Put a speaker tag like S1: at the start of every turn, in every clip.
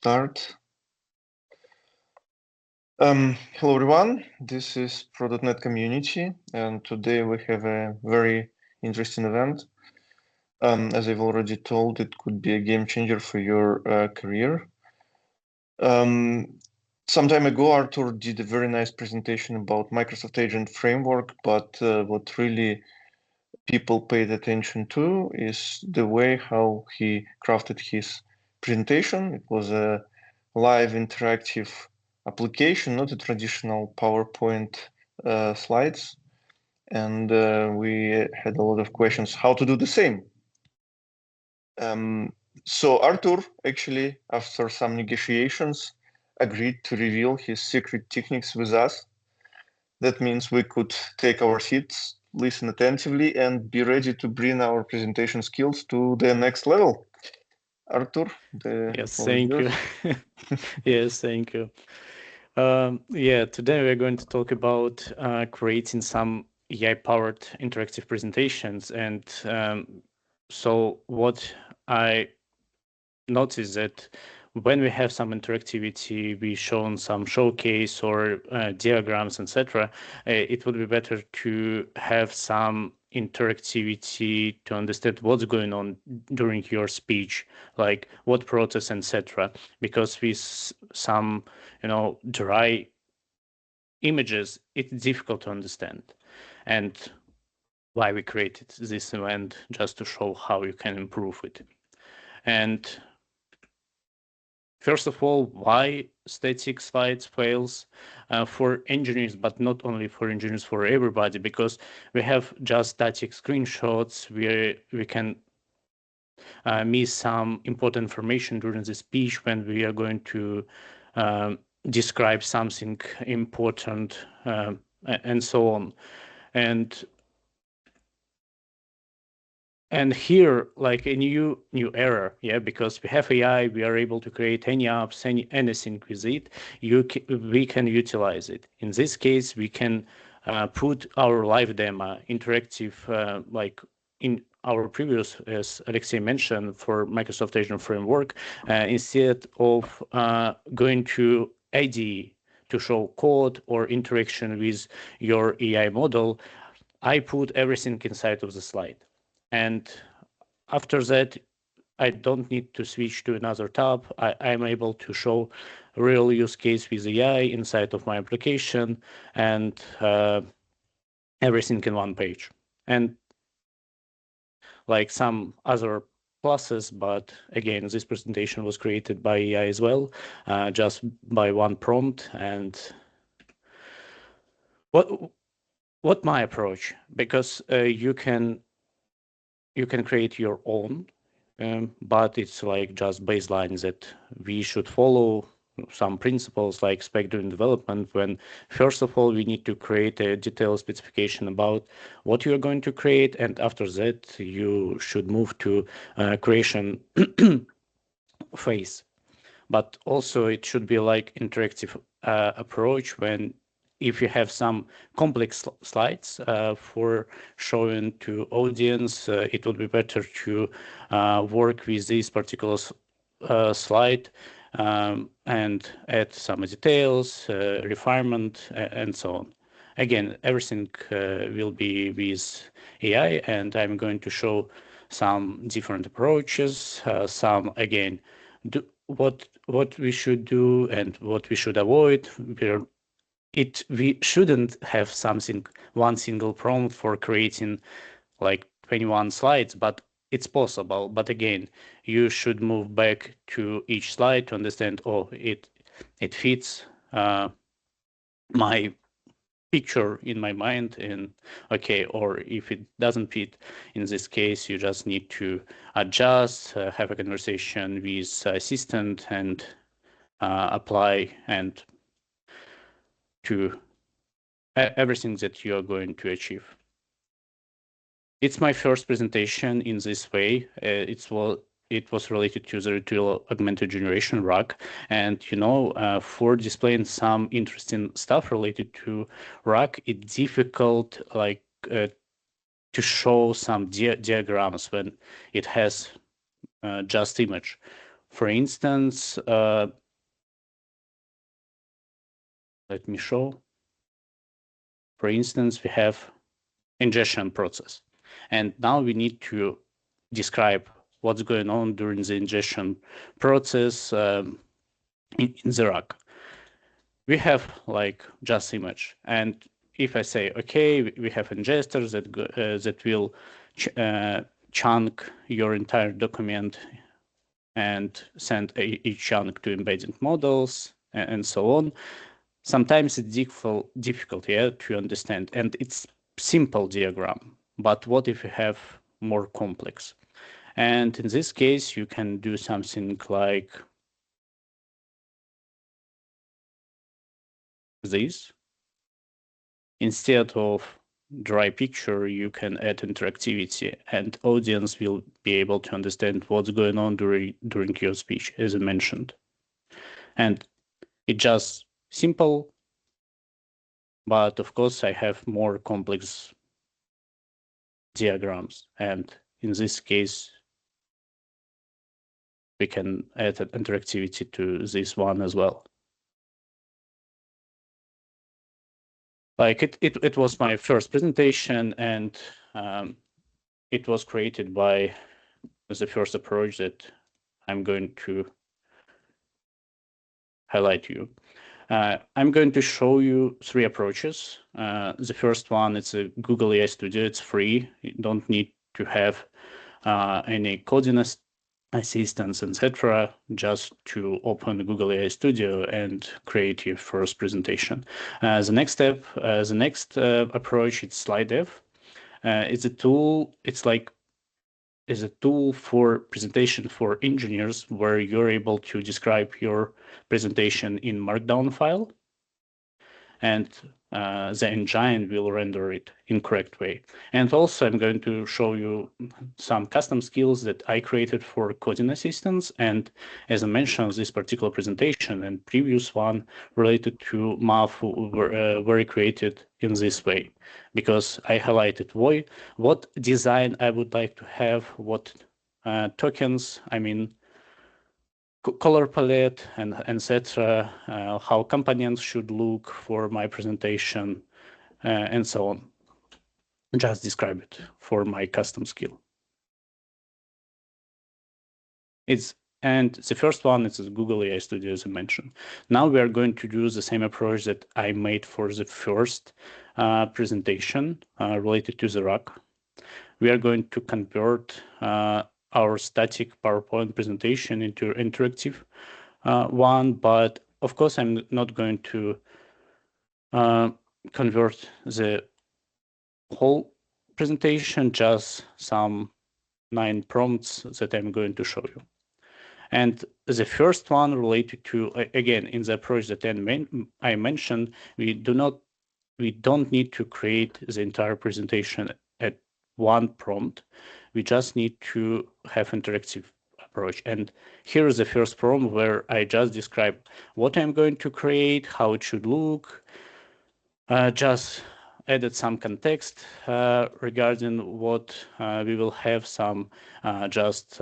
S1: start. Hello everyone, this is Pro.NET Community, and today we have a very interesting event. As I've already told, it could be a game changer for your career. Some time ago, Arthur did a very nice presentation about Microsoft Agent Framework, but what really people paid attention to is the way how he crafted his presentation. It was a live interactive application, not a traditional PowerPoint slides. And we had a lot of questions how to do the same. So Arthur actually, after some negotiations, agreed to reveal his secret techniques with us. That means we could take our seats, listen attentively, and be ready to bring our presentation skills to the next level. Arthur, the
S2: Yes,
S1: floor is
S2: thank you.
S1: yours.
S2: Yes, thank you. Yeah, today we're going to talk about creating some AI-powered interactive presentations. And so what I noticed that when we have some interactivity, we shown some showcase or diagrams, etc., it would be better to have some interactivity to understand what's going on during your speech, like what process, etc. Because with some, dry images, it's difficult to understand. And why we created this event, just to show how you can improve it. And first of all, why static slides fails for engineers, but not only for engineers, for everybody, because we have just static screenshots where we can miss some important information during the speech when we are going to describe something important and so on. And here, like a new era, yeah, because we have AI, we are able to create any apps, anything with it. We can utilize it. In this case, we can put our live demo interactive, like in our previous, as Alexei mentioned, for Microsoft Azure Framework, instead of going to IDE to show code or interaction with your AI model, I put everything inside of the slide. And after that, I don't need to switch to another tab. I'm able to show real use case with AI inside of my application and everything in one page. And like some other pluses, but again, this presentation was created by AI as well, just by one prompt. And what my approach, because you can create your own, but it's like just baselines that we should follow some principles like spec-driven development, when first of all we need to create a detailed specification about what you're going to create, and after that you should move to creation phase. But also it should be like interactive approach when if you have some complex slides for showing to audience, it would be better to work with this particular slide and add some details, refinement, and so on. Again, everything will be with AI, and I'm going to show some different approaches, some, again, what we should do and what we should avoid. We shouldn't have one single prompt for creating like 21 slides, but it's possible. But again, you should move back to each slide to understand, oh, it fits my picture in my mind, and okay, or if it doesn't fit in this case, you just need to adjust, have a conversation with assistant, and apply and to everything that you are going to achieve. It's my first presentation in this way. It was related to the Retrieval Augmented Generation RAG, and for displaying some interesting stuff related to RAG, it's difficult to show some diagrams when it has just image. For instance, let me show. For instance, we have ingestion process. And now we need to describe what's going on during the ingestion process in the rack. We have like just image. And if I say, okay, we have ingesters that will chunk your entire document and send each chunk to embedding models and so on. Sometimes it's difficult to understand, and it's simple diagram. But what if you have more complex? And in this case, you can do something like this. Instead of dry picture, you can add interactivity, and audience will be able to understand what's going on during your speech, as I mentioned. And it's just simple, but of course I have more complex diagrams, and in this case we can add interactivity to this one as well. Like it was my first presentation, and it was created by the first approach that I'm going to highlight you. I'm going to show you 3 approaches. The first one is a Google AI Studio. It's free. You don't need to have any coding assistance, etc., just to open Google AI Studio and create your first presentation. The next step, the next approach, it's slide dev. It's a tool. It's like is a tool for presentation for engineers where you're able to describe your presentation in Markdown file, and the engine will render it in correct way. And also I'm going to show you some custom skills that I created for coding assistants. And as I mentioned, this particular presentation and previous one related to math were created in this way, because I highlighted what design I would like to have, what tokens, I mean, color palette and etc., how components should look for my presentation, and so on. Just describe it for my custom skill. And the first one is Google AI Studio, as I mentioned. Now we are going to do the same approach that I made for the first presentation related to the rack. We are going to convert our static PowerPoint presentation into interactive one, but of course I'm not going to convert the whole presentation, just some 9 prompts that I'm going to show you. And the first one related to, again, in the approach that I mentioned, we don't need to create the entire presentation at one prompt. We just need to have interactive approach. And here is the first prompt where I just describe what I'm going to create, how it should look, just added some context regarding what we will have, some just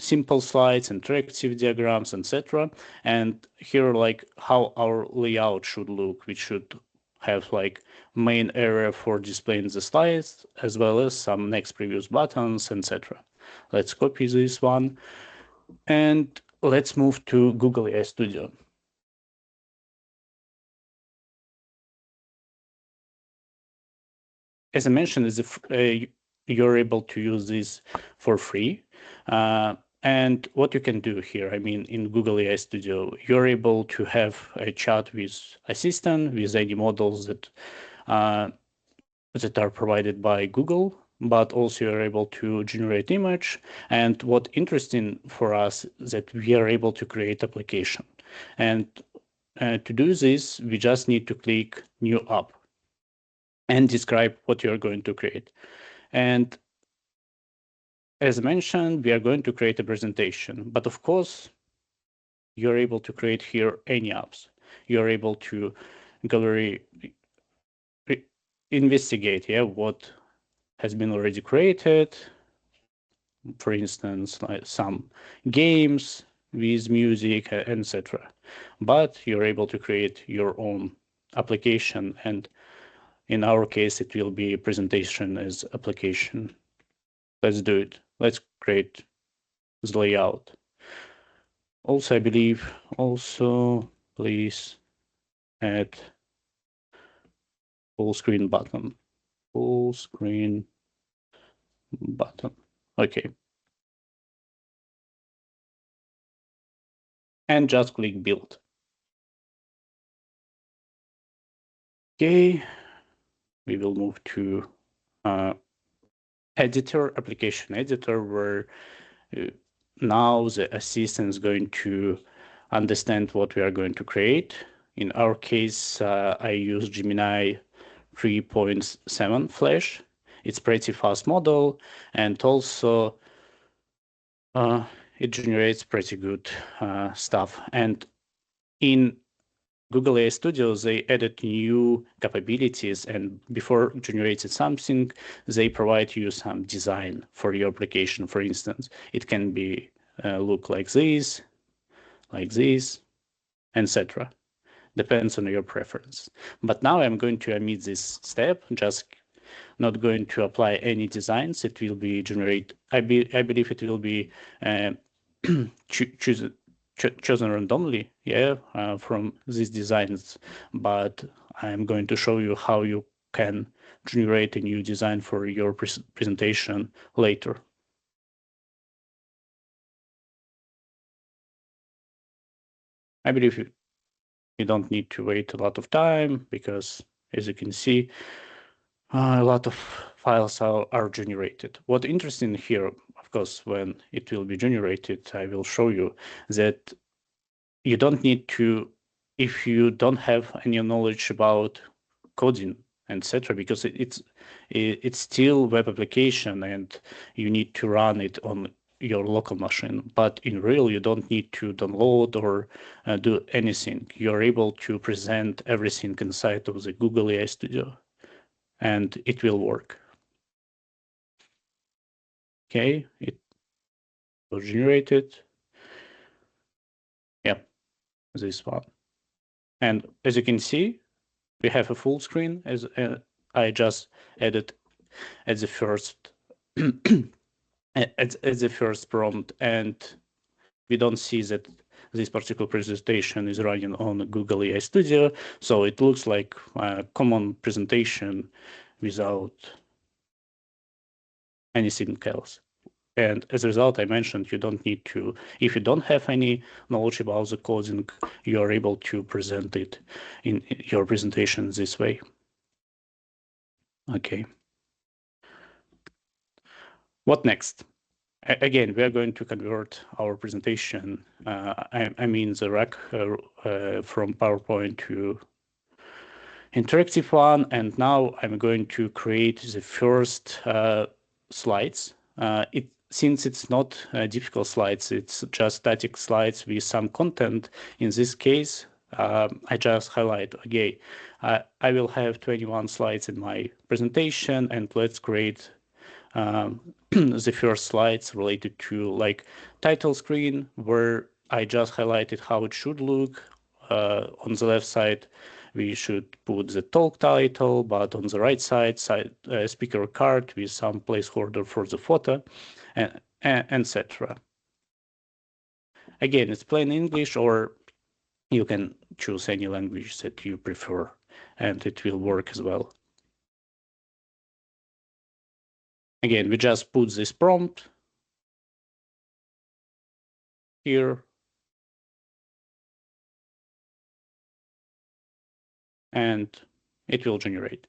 S2: simple slides, interactive diagrams, etc. And here, like how our layout should look, we should have like main area for displaying the slides, as well as some next previous buttons, etc. Let's copy this one and let's move to Google AI Studio. As I mentioned, you're able to use this for free. And what you can do here, I mean, in Google AI Studio, you're able to have a chat with assistant, with any models that are provided by Google, but also you're able to generate image. And what interesting for us that we are able to create application. And to do this, we just need to click New App and describe what you're going to create. And as mentioned, we are going to create a presentation, but of course, you're able to create here any apps. You're able to gallery investigate what has been already created. For instance, like some games, with music, etc. But you're able to create your own application, and in our case, it will be a presentation as application. Let's do it. Let's create this layout. Also, I believe, please add full screen button. Full screen button. Okay. And just click build. Okay. We will move to editor, application editor, where now the assistant is going to understand what we are going to create. In our case, I use Gemini 3.7 Flash. It's pretty fast model, and also it generates pretty good stuff. And in Google AI Studio, they added new capabilities, and before generating something, they provide you some design for your application. For instance, it can be look like this, etc. Depends on your preference. But now I'm going to omit this step, just not going to apply any designs. It will be generate, I believe it will be chosen randomly, from these designs, but I'm going to show you how you can generate a new design for your presentation later. I believe you don't need to wait a lot of time because, as you can see, a lot of files are generated. What's interesting here, of course, when it will be generated, I will show you that you don't need to, if you don't have any knowledge about coding, etc., because it's still web application and you need to run it on your local machine. But in real, you don't need to download or do anything. You're able to present everything inside of the Google AI Studio, and it will work. Okay, it was generated. Yeah, this one. And as you can see, we have a full screen as I just added at the first at the first prompt, and we don't see that this particular presentation is running on Google AI Studio, so it looks like a common presentation without anything else. And as a result, I mentioned you don't need to, if you don't have any knowledge about the coding, you are able to present it in your presentation this way. Okay. What next? Again, we are going to convert our presentation, I mean the rack from PowerPoint to interactive one. And now I'm going to create the first slides. Since it's not difficult slides, it's just static slides with some content. In this case, I just highlight, okay, I will have 21 slides in my presentation, and let's create the first slides related to like title screen, where I just highlighted how it should look. On the left side, we should put the talk title, but on the right side, speaker card with some placeholder for the photo, and etc. Again, it's plain English, or you can choose any language that you prefer, and it will work as well. Again, we just put this prompt here, and it will generate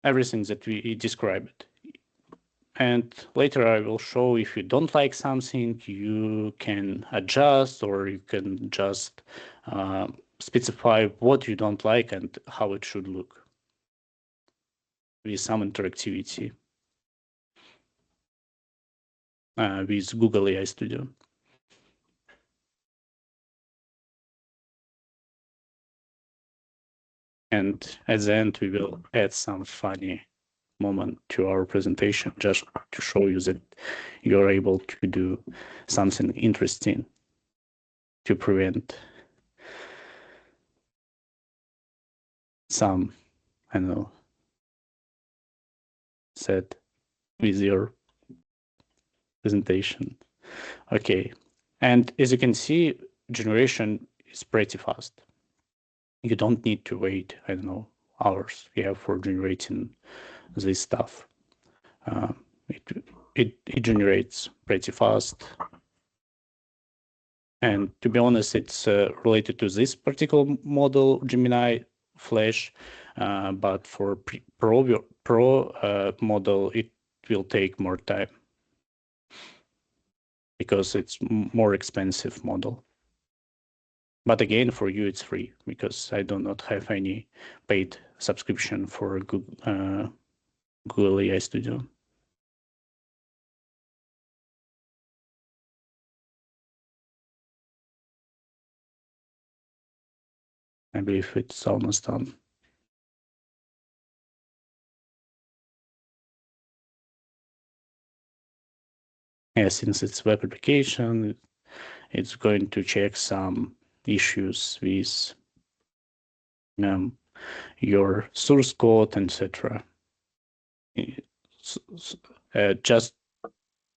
S2: everything that we described. And later I will show if you don't like something, you can adjust, or you can just specify what you don't like and how it should look with some interactivity with Google AI Studio. And at the end, we will add some funny moment to our presentation, just to show you that you're able to do something interesting to prevent some, I don't know, set with your presentation. Okay, and as you can see, generation is pretty fast. You don't need to wait, I don't know, hours, yeah, for generating this stuff. It generates pretty fast. And to be honest, it's related to this particular model, Gemini Flash, but for Pro model, it will take more time because it's more expensive model. But again, for you, it's free because I do not have any paid subscription for Google AI Studio. I believe it's almost done. Yeah, since it's web application, it's going to check some issues with your source code, etc. Just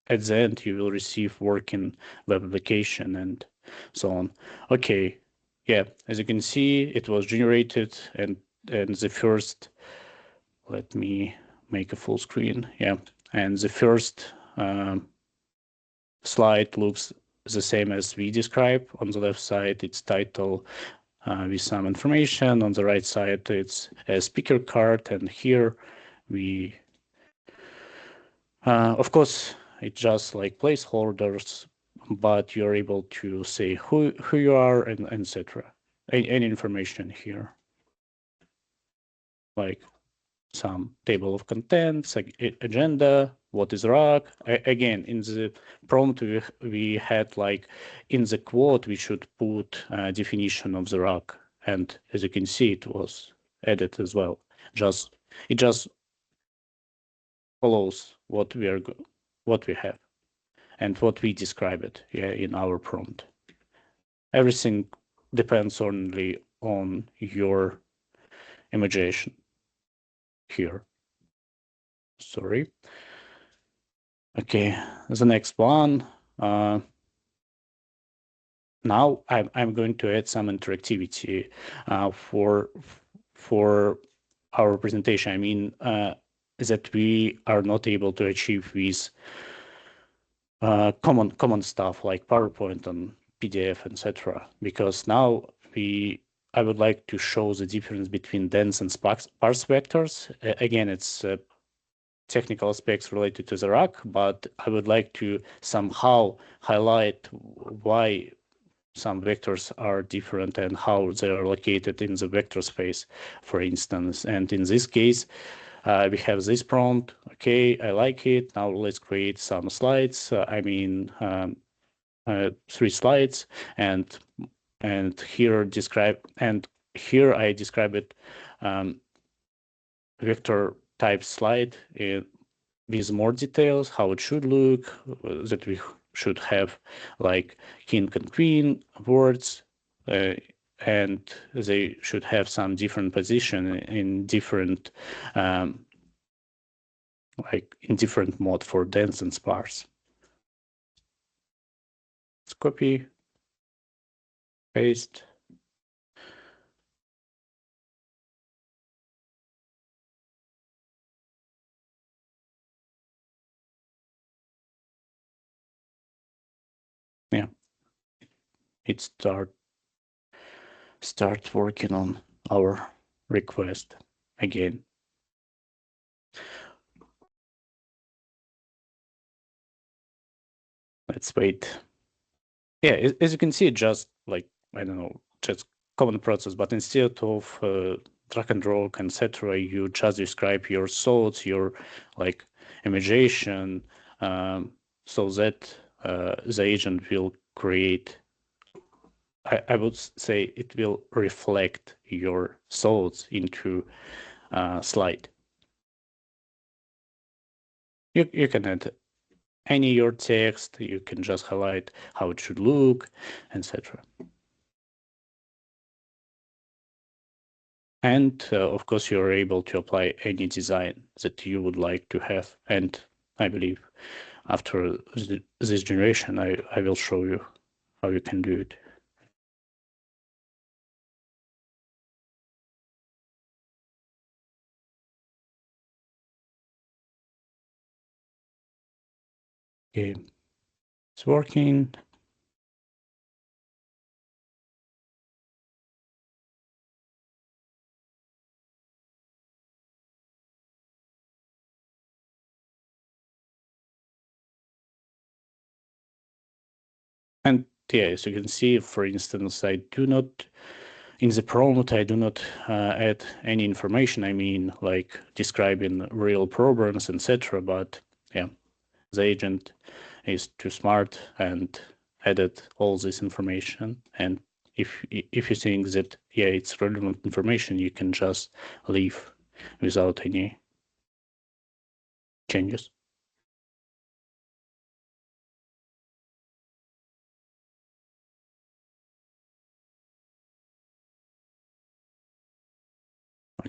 S2: at the end, you will receive working web application and so on. Okay, yeah, as you can see, it was generated and the first, let me make a full screen. Yeah, and the first slide looks the same as we described. On the left side, it's title with some information. On the right side, it's a speaker card, and here we, of course, it's just like placeholders, but you're able to say who you are and etc. Any information here, like some table of contents, agenda, what is RAG. Again, in the prompt, we had like in the quote, we should put a definition of the RAG. And as you can see, it was added as well. It just follows what we have and what we describe it, yeah, in our prompt. Everything depends only on your imagination here. Sorry. Okay, the next one. Now I'm going to add some interactivity for our presentation. I mean that we are not able to achieve with common stuff like PowerPoint and PDF, etc. Because now I would like to show the difference between dense and sparse vectors. Again, it's technical aspects related to the RAG, but I would like to somehow highlight why some vectors are different and how they are located in the vector space, for instance. And in this case, we have this prompt. Okay, I like it. Now let's create some slides. 3 slides, and here I describe it vector type slide with more details, how it should look, that we should have like king and queen words, and they should have some different position in different like in different mode for dense and sparse. Let's copy, paste. Yeah, it start working on our request again. Let's wait. Yeah, as you can see, just like, I don't know, just common process, but instead of drag and drop, etc., you just describe your thoughts, your like imagination, so that the agent will create, I would say it will reflect your thoughts into slide. You can add any your text, you can just highlight how it should look, etc. And of course, you're able to apply any design that you would like to have. And I believe after this generation, I will show you how you can do it. Okay, it's working. And yeah, as you can see, for instance, I do not, in the prompt, I do not add any information. I mean, like describing real programs, etc. But yeah, the agent is too smart and added all this information. And if you think that yeah, it's relevant information, you can just leave without any changes.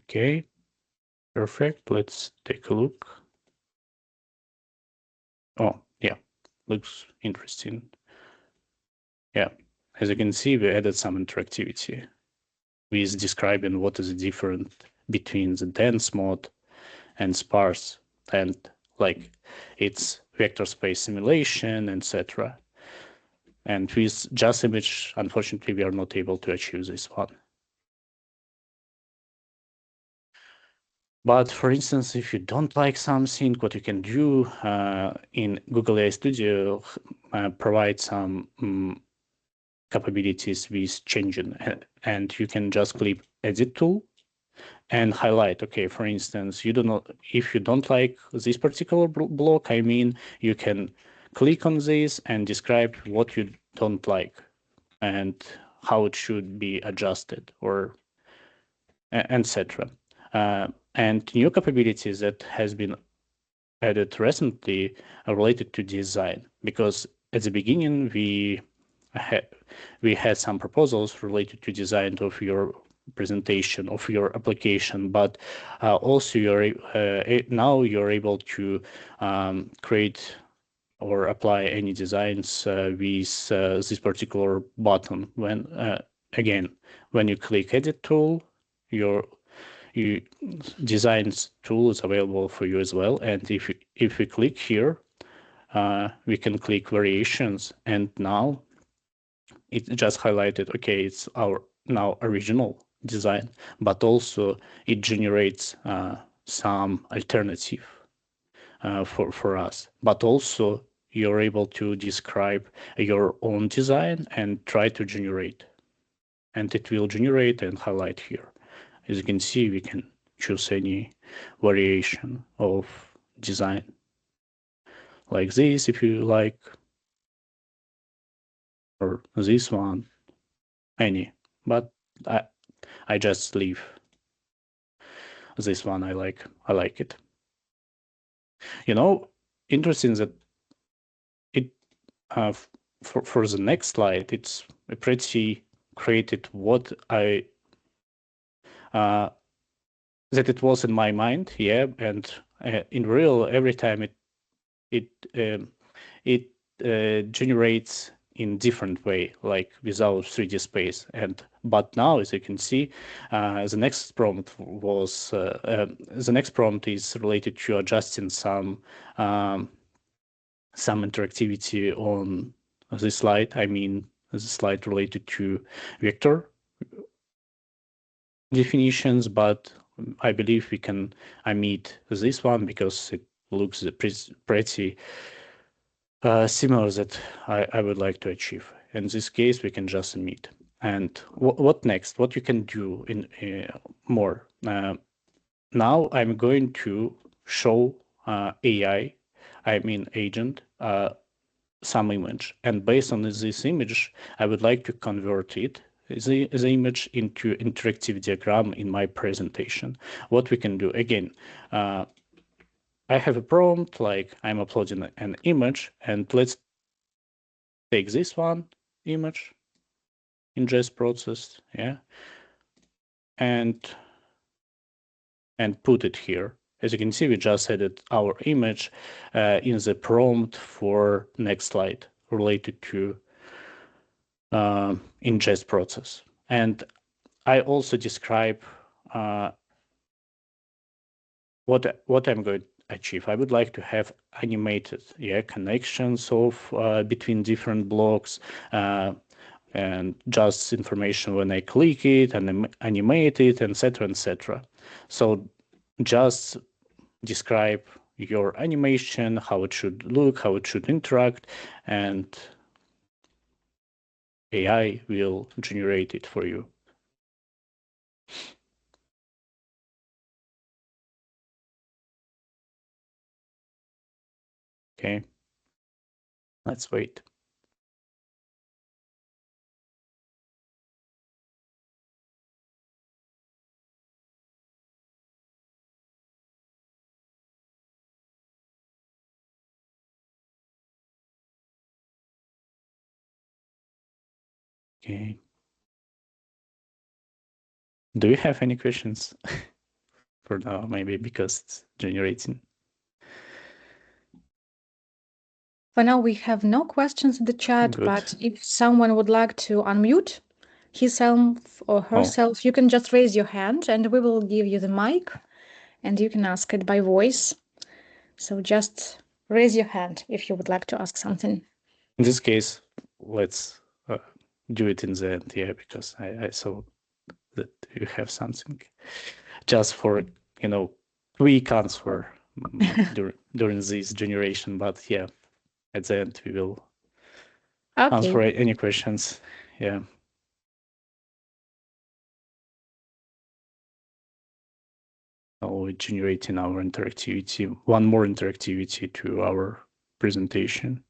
S2: Okay, perfect. Let's take a look. Oh, yeah, looks interesting. Yeah, as you can see, we added some interactivity with describing what is the difference between the dense mode and sparse, and like its vector space simulation, etc. And with just image, unfortunately, we are not able to achieve this one. But for instance, if you don't like something, what you can do in Google AI Studio provide some capabilities with changing, and you can just click Edit tool and highlight. Okay, for instance, if you don't like this particular block, I mean, you can click on this and describe what you don't like and how it should be adjusted, or etc. And new capabilities that has been added recently are related to design, because at the beginning we had some proposals related to design of your presentation of your application, but also now you're able to create or apply any designs with this particular button. Again, when you click Edit tool, your designs tool is available for you as well. And if we click here, we can click variations, and now it just highlighted, okay, it's our now original design, but also it generates some alternative for us. But also you're able to describe your own design and try to generate, and it will generate and highlight here. As you can see, we can choose any variation of design like this if you like, or this one, any. But I just leave this one. I like it. You know, interesting that it for the next slide, it's pretty created what I that it was in my mind, yeah, and in real, every time it generates in different way, like without 3D space. But now, as you can see, the next prompt is related to adjusting some interactivity on this slide. I mean, the slide related to vector definitions, but I believe we can omit this one because it looks pretty similar that I would like to achieve. In this case, we can just omit. And what next? What you can do in more? Now I'm going to show AI, I mean agent, some image, and based on this image, I would like to convert it, the image, into interactive diagram in my presentation. What we can do again, I have a prompt, like I'm uploading an image, and let's take this one image ingest process, yeah, and put it here. As you can see, we just added our image in the prompt for next slide related to ingest process. And I also describe what I'm going to achieve. I would like to have animated connections of between different blocks and just information when I click it and animate it, etc., etc. So just describe your animation, how it should look, how it should interact, and AI will generate it for you. Okay, let's wait. Okay. Do you have any questions for now? Maybe because it's generating.
S3: For now, we have no questions in the chat,
S2: Good.
S3: but if someone would like to unmute himself or herself, you can just raise your hand and we will give you the mic and you can ask it by voice. So just raise your hand if you would like to ask something.
S2: In this case, let's do it in the end, yeah, because I saw that you have something just for, quick answer during this generation. But yeah, at the end, we will answer any questions. Yeah. Now we're generating our interactivity, one more interactivity to our presentation.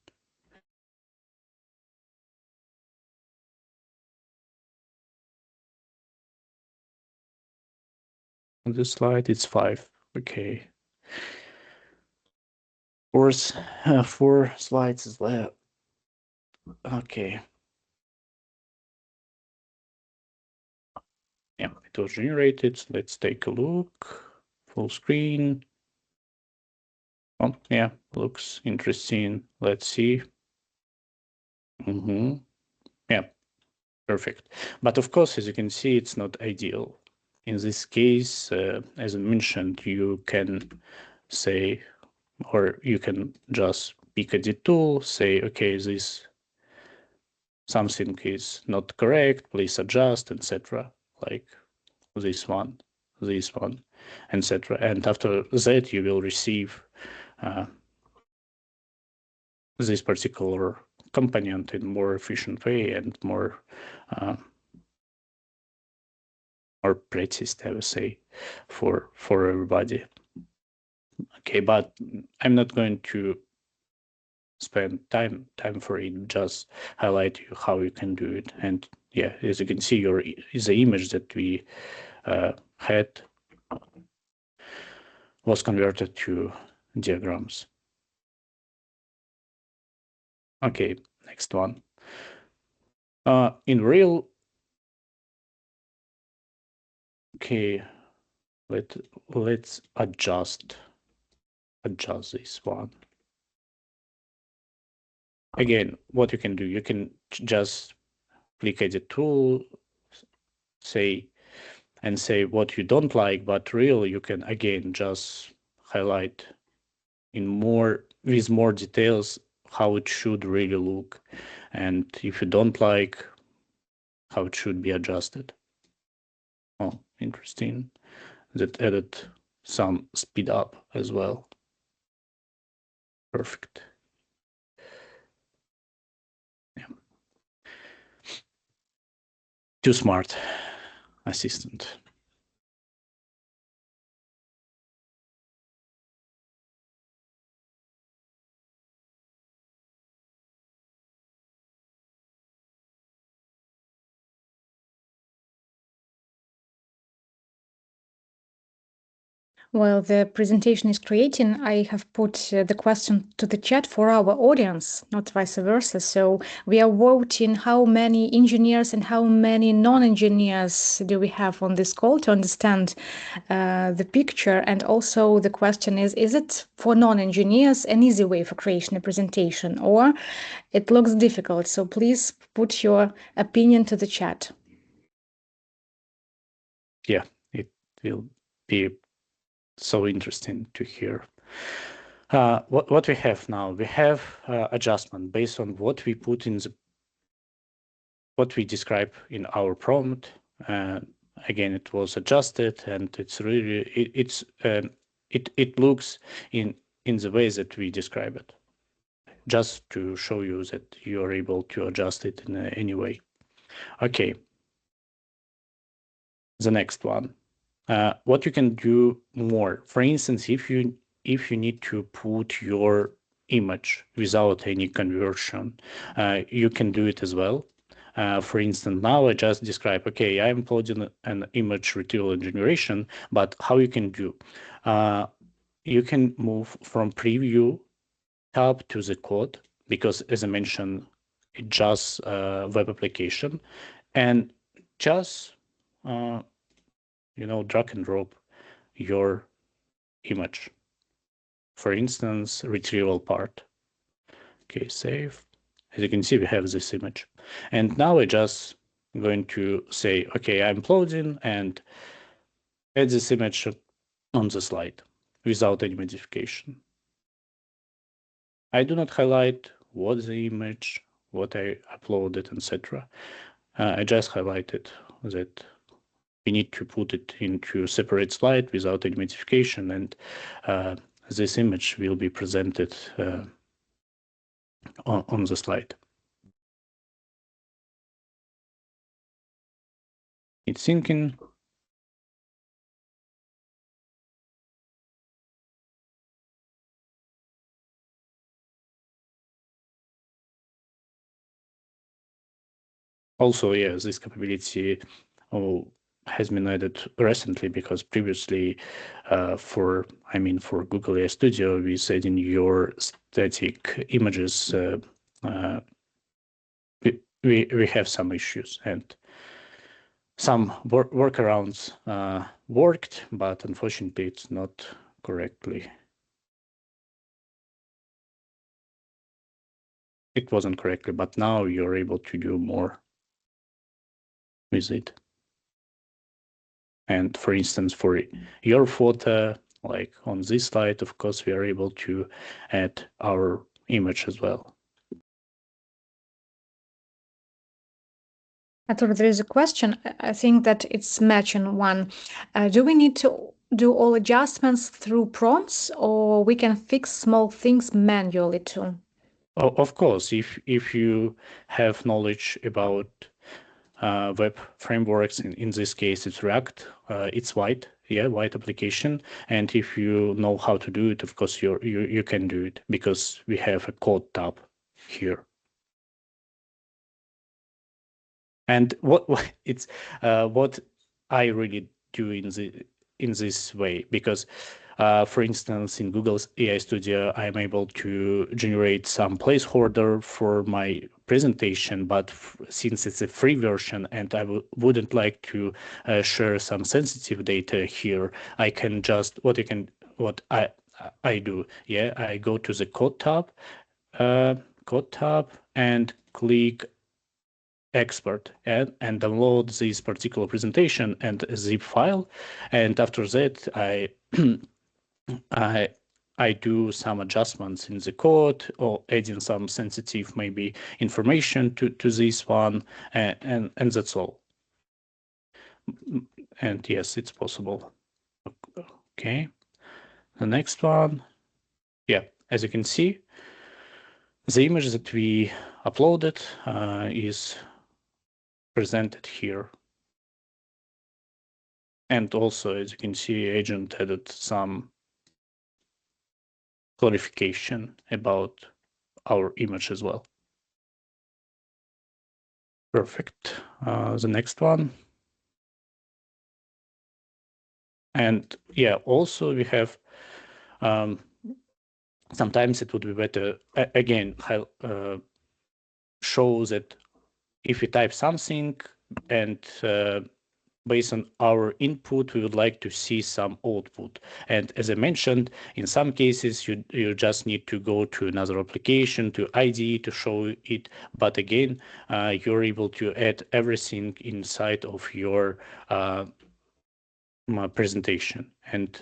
S2: On this slide, it's 5. Okay. Of course, 4 slides is left. Okay. Yeah, it was generated. Let's take a look. Full screen. Oh, yeah, looks interesting. Let's see. Yeah, perfect. But of course, as you can see, it's not ideal. In this case, as I mentioned, you can say, or you can just pick a tool, say, okay, this something is not correct, please adjust, etc. Like this one, etc. And after that, you will receive this particular component in more efficient way and more practiced, I would say, for everybody. Okay, but I'm not going to spend time for it. Just highlight you how you can do it. And yeah, as you can see, the image that we had was converted to diagrams. Okay, next one. In real, okay, let's adjust this one. Again, what you can do, you can just click edit tool, say what you don't like, but really you can again just highlight with more details how it should really look, and if you don't like, how it should be adjusted. Oh, interesting. That added some speed up as well. Perfect. Yeah. Too smart assistant.
S3: While the presentation is creating, I have put the question to the chat for our audience, not vice versa. So we are voting how many engineers and how many non-engineers do we have on this call to understand the picture. And also the question is it for non-engineers an easy way for creation a presentation, or it looks difficult? So please put your opinion to the chat.
S2: Yeah, it will be so interesting to hear. What we have now, we have adjustment based on what we put in what we describe in our prompt. Again, it was adjusted, and it's really it looks in the way that we describe it, just to show you that you are able to adjust it in any way. Okay. The next one. What you can do more, for instance, if you need to put your image without any conversion, you can do it as well. For instance, now I just describe, okay, I'm uploading an image retrieval and generation, but how you can do? You can move from preview tab to the code, because as I mentioned, it's just a web application, and just drag and drop your image. For instance, retrieval part. Okay, save. As you can see, we have this image. And now I just going to say, okay, I'm uploading, and add this image on the slide without any modification. I do not highlight what the image, what I uploaded, etc. I just highlighted that we need to put it into a separate slide without any modification, and this image will be presented on the slide. It's syncing. Also, yeah, this capability has been added recently, because previously for Google AI Studio, we said in your static images, we have some issues, and some workarounds worked, but unfortunately it's not correctly. It wasn't correctly, but now you're able to do more with it. And for instance, for your photo, like on this slide, of course, we are able to add our image as well.
S3: Artur, there is a question. I think that it's matching one. Do we need to do all adjustments through prompts, or we can fix small things manually too?
S2: Of course, if you have knowledge about web frameworks, in this case it's React, it's white application, and if you know how to do it, of course you can do it, because we have a code tab here. And what it's what I really do in this way, because for instance, in Google's AI Studio, I'm able to generate some placeholder for my presentation, but since it's a free version and I wouldn't like to share some sensitive data here, I can just what I do, yeah, I go to the code tab and click export and download this particular presentation and a zip file, and after that I do some adjustments in the code, or adding some sensitive maybe information to this one, and that's all. And yes, it's possible. Okay, the next one, yeah, as you can see, the image that we uploaded is presented here. And also, as you can see, agent added some clarification about our image as well. Perfect. The next one. And yeah, also we have sometimes it would be better again show that if we type something and based on our input, we would like to see some output. And as I mentioned, in some cases, you just need to go to another application, to IDE to show it. But again, you're able to add everything inside of your presentation. And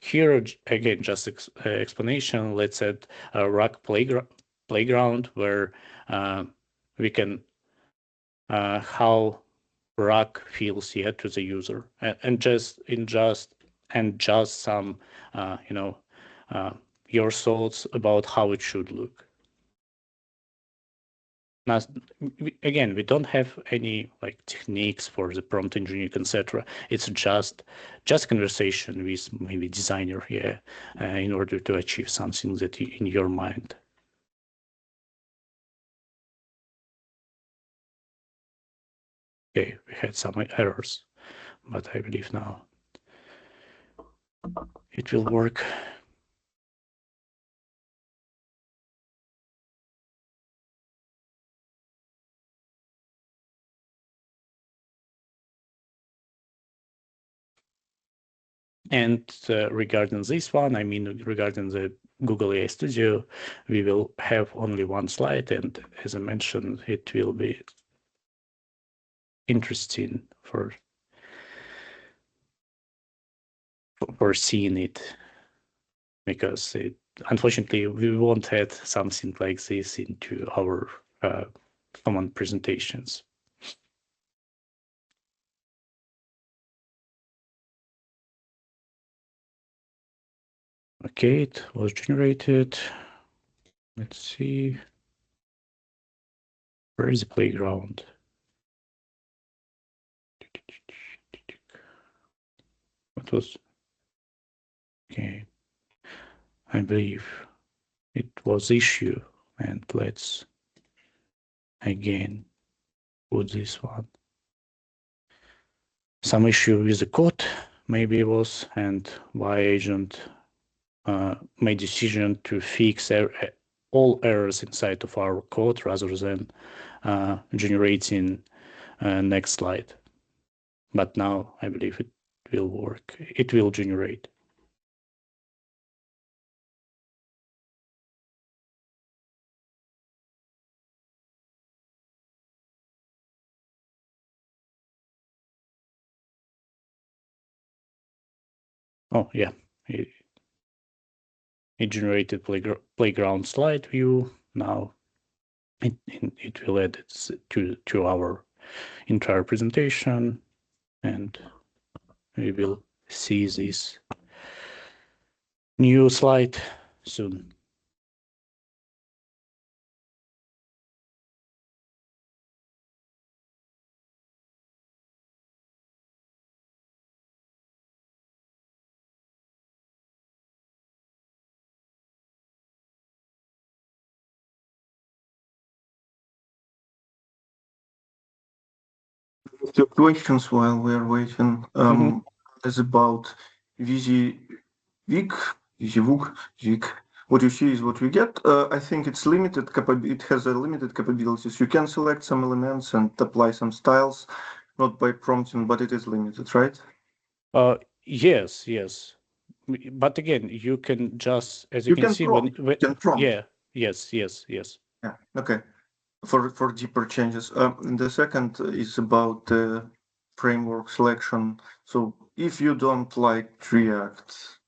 S2: here, again, just explanation, let's add a rock playground where we can how rock feels yet to the user, and just some your thoughts about how it should look. Now, again, we don't have any like techniques for the prompt engineering, etc. It's just conversation with maybe designer here in order to achieve something that in your mind. Okay, we had some errors, but I believe now it will work. And regarding this one, I mean, regarding the Google AI Studio, we will have only one slide. And as I mentioned, it will be interesting for seeing it, because unfortunately, we won't add something like this into our common presentations. Okay, it was generated. Let's see. Where is the playground? What was? Okay. I believe it was issue, and let's again put this one. Some issue with the code maybe it was, and why agent made decision to fix all errors inside of our code rather than generating next slide. But now I believe it will work. It will generate. Oh yeah, it generated playground slide view. Now it will add it to our entire presentation, and we will see this new slide soon.
S1: The questions while we're waiting is about VisiVig, What you see is what we get. I think it's limited. It has a limited capabilities. You can select some elements and apply some styles, not by prompting, but it is limited, right?
S2: Yes. But again, you can just, as you can see,
S1: prompt.
S2: when
S1: you can prompt.
S2: Yeah. Yes.
S1: Yeah. Okay. For deeper changes. The second is about framework selection. So if you don't like React,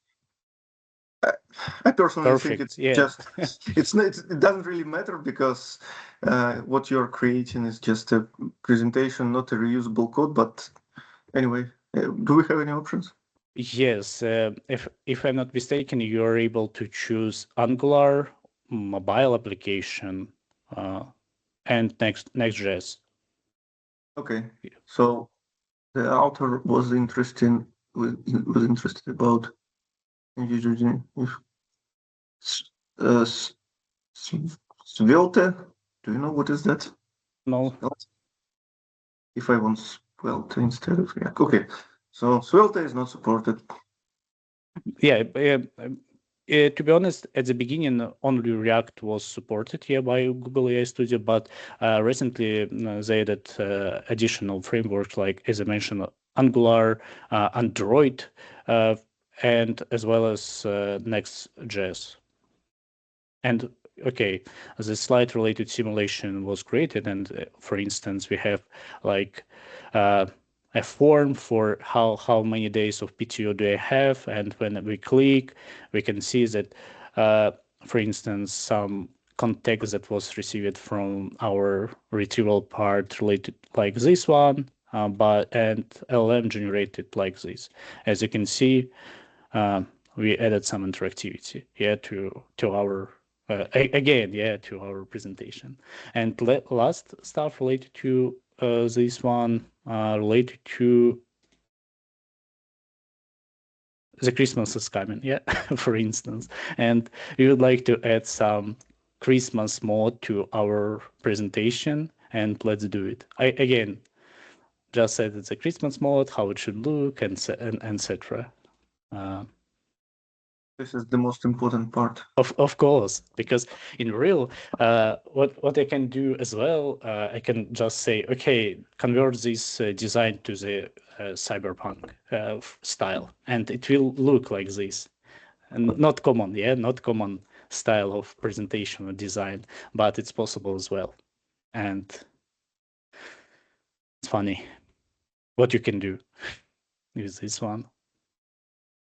S1: I personally think it's just it doesn't really matter, because what you're creating is just a presentation, not a reusable code. But anyway, do we have any options?
S2: Yes. If I'm not mistaken, you are able to choose Angular, mobile application, and Next.js.
S1: Okay. So the author was interested about using Svelte. Do you know what is that?
S2: No.
S1: If I want Svelte instead of React. Okay. So Svelte is not supported.
S2: Yeah, to be honest, at the beginning, only React was supported here by Google AI Studio, but recently they added additional frameworks like, as I mentioned, Angular, Android, and as well as Next.js. And okay, the slide related simulation was created, and for instance, we have like a form for how many days of PTO do I have, and when we click, we can see that, for instance, some context that was received from our retrieval part related like this one, and LLM generated like this. As you can see, we added some interactivity to our to our presentation. And last stuff related to this one, related to the Christmas is coming, yeah, for instance. And we would like to add some Christmas mode to our presentation, and let's do it. Again, just said it's a Christmas mode, how it should look, and etc.
S1: This is the most important part.
S2: Of course, because in real, what I can do as well, I can just say, okay, convert this design to the cyberpunk style, and it will look like this. And not common, yeah, not common style of presentation or design, but it's possible as well. And it's funny what you can do with this one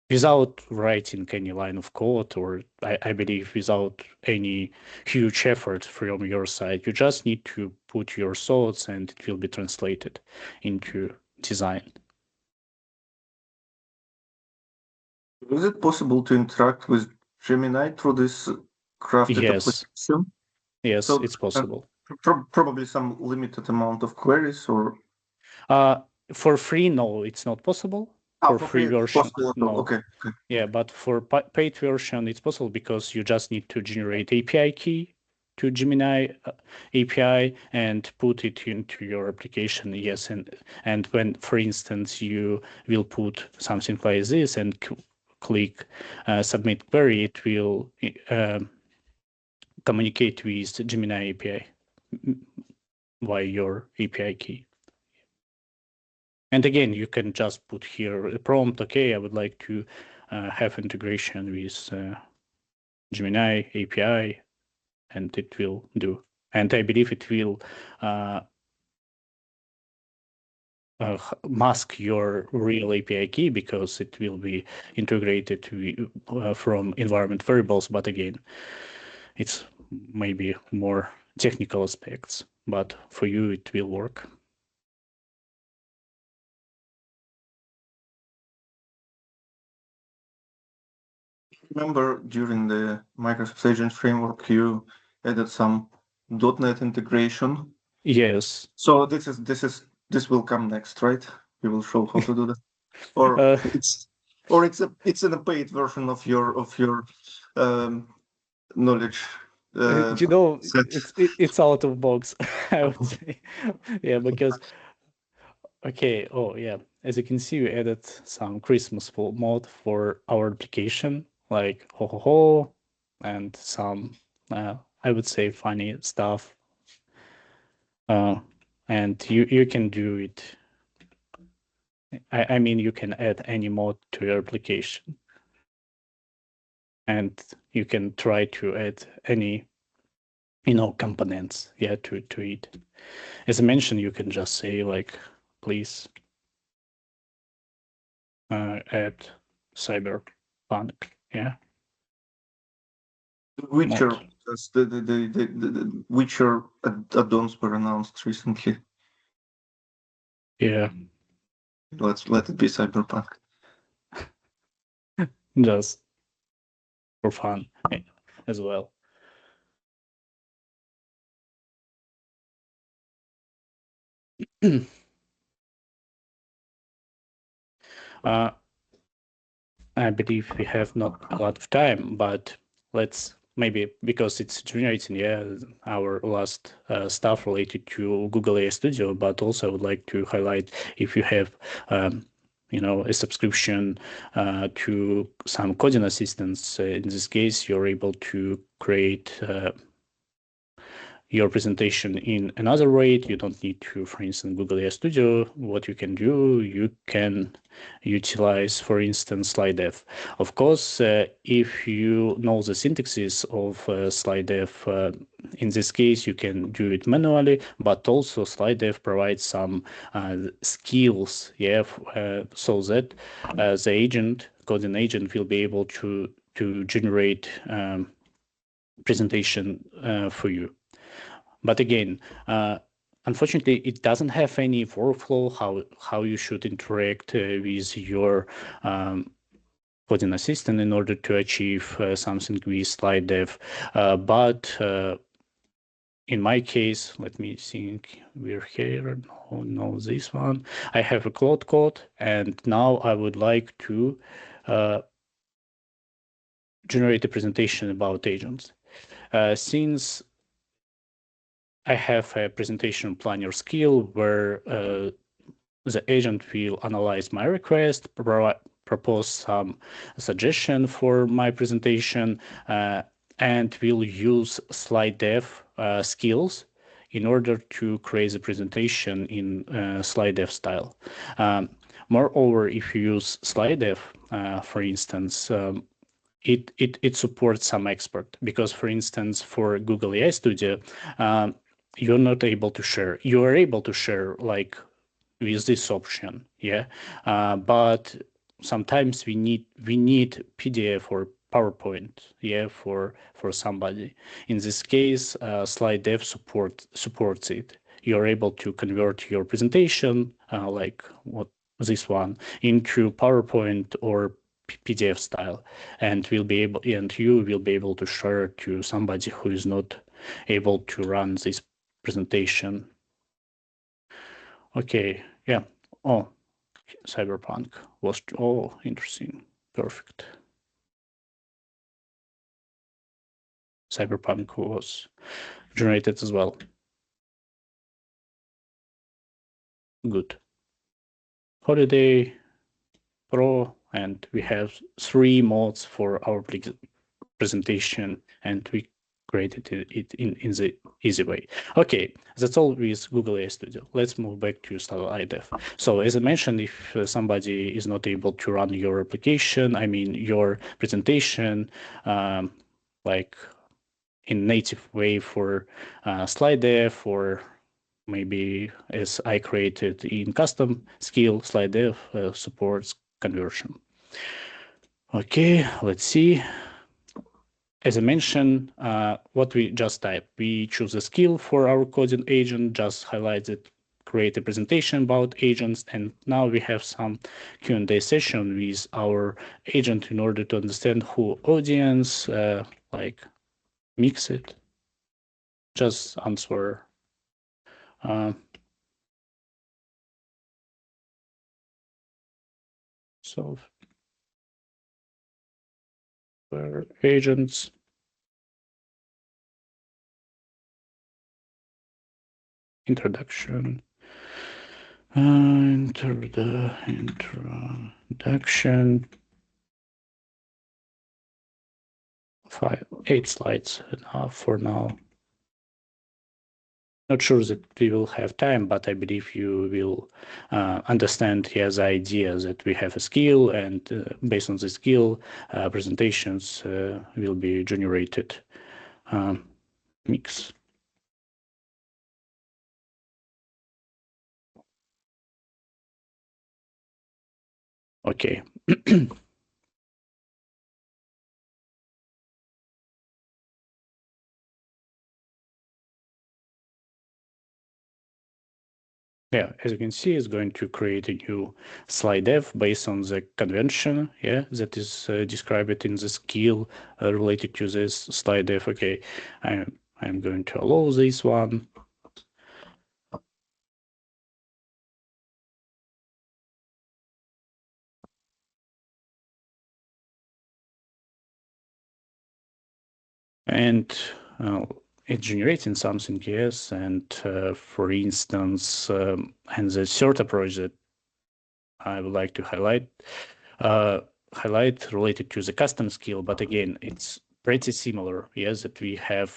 S2: without writing any line of code, or I believe without any huge effort from your side. You just need to put your thoughts and it will be translated into design.
S1: Is it possible to interact with Gemini through this crafted application?
S2: Yes, so, it's possible.
S1: Probably some limited amount of queries, or
S2: for free, no, it's not possible. For free version, no.
S1: Okay.
S2: Yeah, but for paid version, it's possible because you just need to generate API key to Gemini API and put it into your application. Yes, and when, for instance, you will put something like this and click submit query, it will communicate with Gemini API via your API key. And again, you can just put here a prompt, okay, I would like to have integration with Gemini API, and it will do. And I believe it will mask your real API key because it will be integrated from environment variables. But again, it's maybe more technical aspects, but for you, it will work.
S1: Remember during the Microsoft Agent framework, you added some .NET integration.
S2: Yes.
S1: So this will come next, right? You will show how to do that, or it's in a paid version of your knowledge.
S2: It's out of box, I would say. Yeah, because okay, oh yeah, as you can see, we added some Christmas mode for our application, like ho ho ho, and some I would say funny stuff. And you can do it. I mean, you can add any mode to your application, and you can try to add any components, yeah, to it. As I mentioned, you can just say like, please add cyberpunk, yeah.
S1: Witcher, the Witcher add-ons were announced recently.
S2: Yeah.
S1: Let it be cyberpunk.
S2: Just for fun as well. I believe we have not a lot of time, but let's maybe, because it's generating, yeah, our last stuff related to Google AI Studio, but also I would like to highlight, if you have a subscription to some coding assistants. In this case, you're able to create your presentation in another way. You don't need to, for instance, Google AI Studio. What you can do, you can utilize, for instance, slide dev. Of course, if you know the syntaxes of slide dev, in this case, you can do it manually, but also slide dev provides some skills, so that the agent, coding agent, will be able to generate presentation for you. But again, unfortunately, it doesn't have any workflow how you should interact with your coding assistant in order to achieve something with slide dev. But in my case, let me think, we're here, no, this one. I have a Claude code, and now I would like to generate a presentation about agents. Since I have a presentation planner skill where the agent will analyze my request, propose some suggestion for my presentation, and will use slide dev skills in order to create a presentation in slide dev style. Moreover, if you use slide dev, for instance, it supports some expert, because, for instance, for Google AI Studio, you're not able to share. You are able to share like with this option, but sometimes we need PDF or PowerPoint, for somebody. In this case, slide dev supports it. You're able to convert your presentation, like this one, into PowerPoint or PDF style, and you will be able to share to somebody who is not able to run this presentation. Okay, yeah. Oh, Cyberpunk was, interesting. Perfect. Cyberpunk was generated as well. Good. Holiday, Pro, and we have 3 modes for our presentation, and we created it in the easy way. Okay, that's all with Google AI Studio. Let's move back to slide dev. So as I mentioned, if somebody is not able to run your application, I mean your presentation, like in native way for slide dev, or maybe as I created in custom skill, slide dev supports conversion. Okay, let's see. As I mentioned, what we just typed, we choose a skill for our coding agent, just highlight it, create a presentation about agents, and now we have some Q&A session with our agent in order to understand who audience, like mix it, just answer. So for agents, introduction, enter the introduction, 8 slides enough for now. Not sure that we will have time, but I believe you will understand the idea that we have a skill, and based on the skill, presentations will be generated. Mix. Okay. Yeah, as you can see, it's going to create a new slide dev based on the convention, that is described in the skill related to this slide dev. Okay, I'm going to allow this one. And it's generating something, yes. And for instance, and the third approach that I would like to highlight related to the custom skill, but again, it's pretty similar. Yes, that we have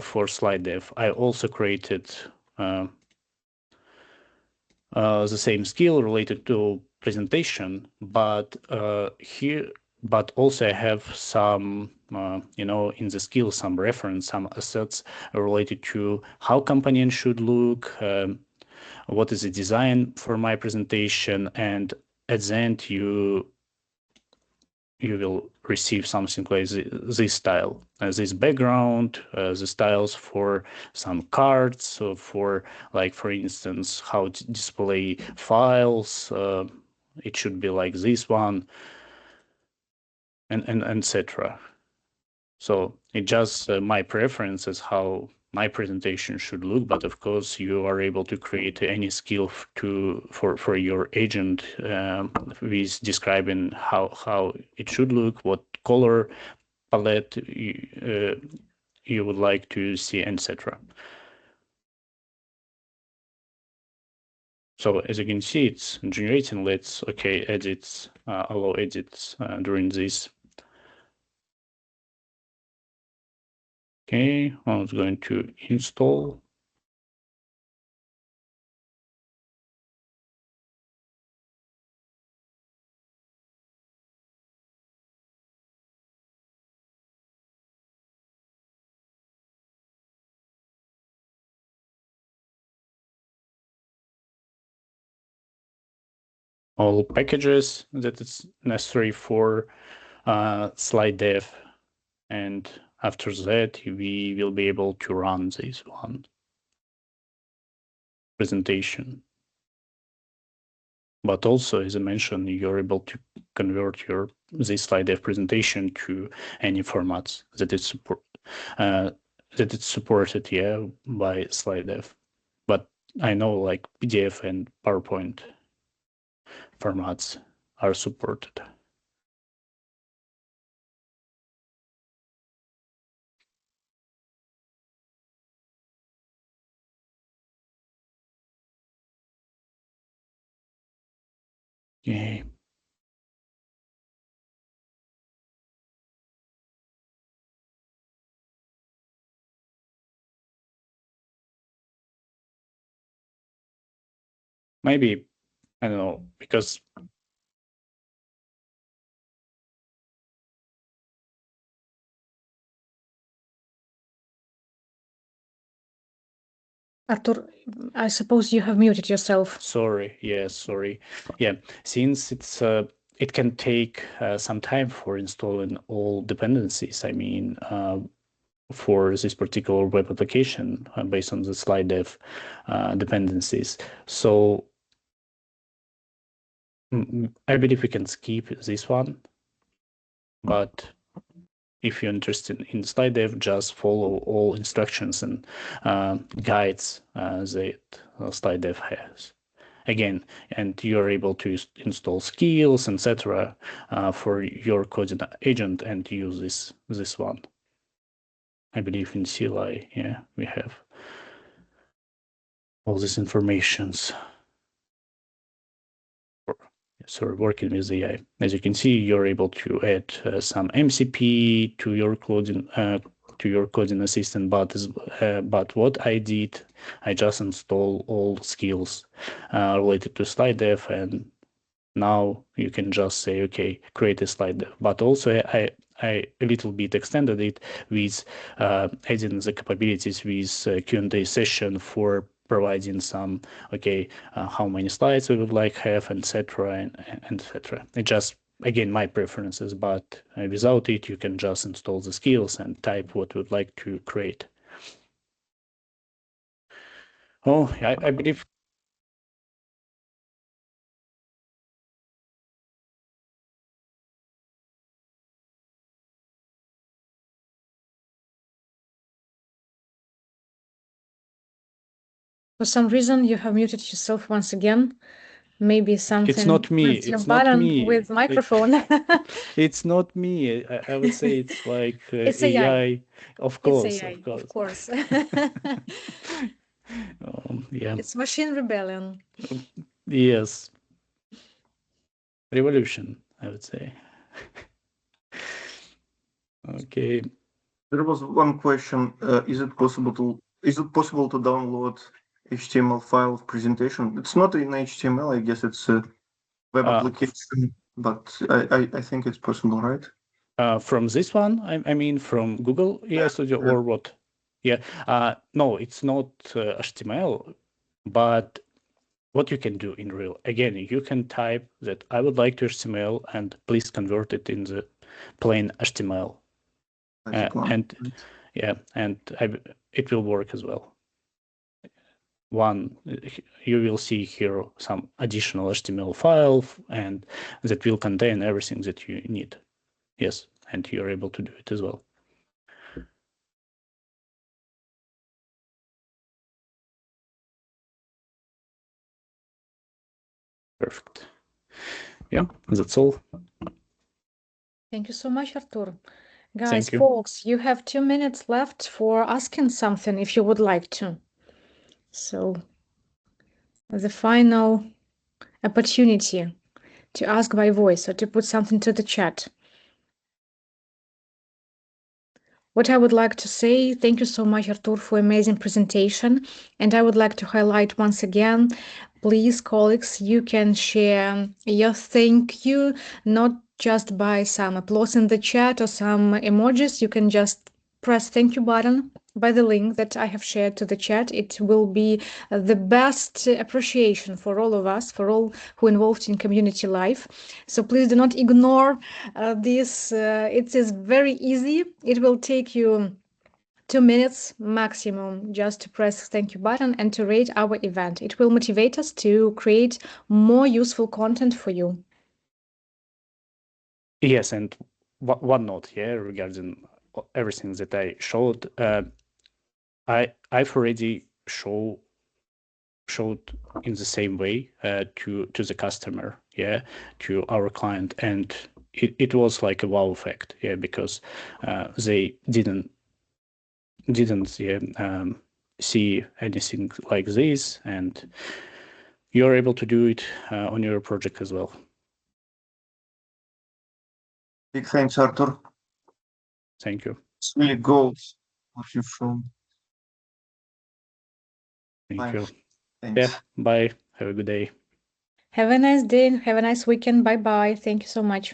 S2: for slide dev. I also created the same skill related to presentation, but but also I have some, in the skill, some reference, some assets related to how companion should look, what is the design for my presentation, and at the end you will receive something like this style, this background, the styles for some cards, so for, like, for instance, how to display files. It should be like this one, and etc. So it just my preference is how my presentation should look, but of course you are able to create any skill for your agent with describing how it should look, what color palette you would like to see, etc. So as you can see, it's generating. Let's edits, allow edits during this. Okay, I'm going to install. All packages that it's necessary for slide dev, and after that we will be able to run this one presentation. But also, as I mentioned, you're able to convert this slide dev presentation to any formats that it's supported, yeah, by slide dev. But I know, like, PDF and PowerPoint formats are supported. Okay. Maybe, I don't know, because
S3: Artur, I suppose you have muted yourself.
S2: Sorry. Yeah, since it's it can take some time for installing all dependencies. I mean, for this particular web application based on the slide dev dependencies. So I believe we can skip this one, but if you're interested in slide dev, just follow all instructions and guides that slide dev has. Again, and you're able to install skills, etc., for your coding agent and use this one. I believe in CLI, yeah, we have all these informations. So working with AI, as you can see, you're able to add some MCP to your coding assistant. But what I did, I just installed all skills related to slide dev, and now you can just say, okay, create a slide dev. But also I a little bit extended it with adding the capabilities with Q&A session for providing some, how many slides we would like have, etc., and etc. It just, again, my preferences, but without it, you can just install the skills and type what you would like to create. Oh, I believe.
S3: For some reason, you have muted yourself once again. maybe something.
S2: It's not me.
S3: Press your
S2: It's not
S3: button
S2: me.
S3: with microphone.
S2: It's not me. I would say it's like
S3: It's AI.
S2: AI. Of course,
S3: AI,
S2: of course.
S3: of course.
S2: Yeah.
S3: It's machine rebellion.
S2: Yes. Revolution, I would say. Okay.
S1: There was one question. Is it possible to download HTML file of presentation? It's not in HTML. I guess it's a web application, but I think it's possible, right?
S2: From this one, I mean from Google AI Studio or what? Yeah. No, it's not HTML, but what you can do in real, again, you can type that I would like to HTML and please convert it in the plain HTML. And yeah, and it will work as well. You will see here some additional HTML file and that will contain everything that you need. Yes, and you're able to do it as well. Perfect. Yeah, that's all.
S3: Thank you so much, Artur. Guys, folks, you have 2 minutes left for asking something if you would like to. So the final opportunity to ask by voice or to put something to the chat. What I would like to say, thank you so much, Artur, for amazing presentation. And I would like to highlight once again, please, colleagues, you can share your thank you, not just by some applause in the chat or some emojis. You can just press thank you button by the link that I have shared to the chat. It will be the best appreciation for all of us, for all who involved in community life. So please do not ignore this. It is very easy. It will take you 2 minutes maximum just to press thank you button and to rate our event. It will motivate us to create more useful content for you.
S2: Yes, and one note here regarding everything that I showed. I've already showed in the same way to the customer, yeah, to our client, and it was like a wow effect, yeah, because they didn't see anything like this, and you're able to do it on your project as well.
S1: Big thanks, Artur.
S2: Thank you.
S1: It's really gold what you've shown.
S2: Thank you.
S1: Thanks.
S2: Yeah, bye. Have a good day.
S3: Have a nice day. Have a nice weekend. Bye-bye. Thank you so much.